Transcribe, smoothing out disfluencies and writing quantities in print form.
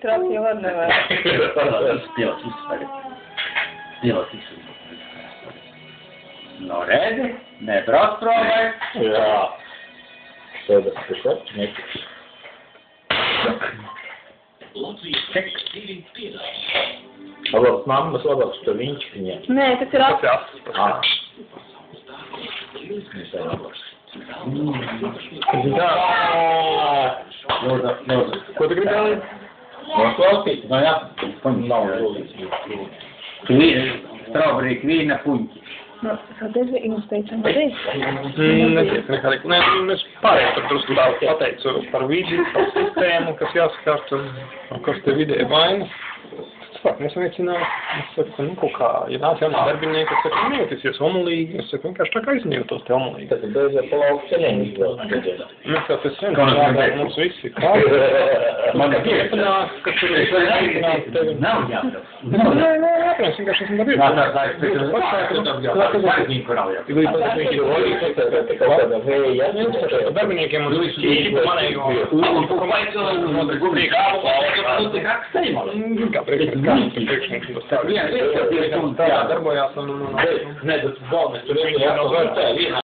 traki var nevajag. Spilot izsver. Spilot izsver. No redzi, nebrauc provai. Jā. Tādas, kas nekas. Labas mammas, labāks to viņš viņiem. Nē, tas ir acis. Ko tu gribēji? Noklausīt? No jā, Nav lūdzu. strawberry kvīna puņķi. Nu, sadezi izteicam, vadīs. Netiek nekādīgi. Nē, es pārējais tur drusku tā pateicu par vidi, par sistēmu, kas jāskart un kas te vidē vaina. Es nesamīcināju. Es saku, nu, kaut kā, ja nāc jaunā darbinieka, es saku, nejūtīsies omulīgi. Es saku, vienkārši tā kā izņūtos te omulīgi. Tas ir beidzot pa lauku ceļiem izvēlēt. Mēs jau tas vienkārši mums visi kā. Man iepanāk, ka tur ir iepanāk tevi. Nav jāprot. Nē, jāprāt, vienkārši esmu darījis. Darbiniekiem un visu manējo. Kā priekšnieks tas tā darbojās un... Nē, tas galvenais, tur ir jānovērtē.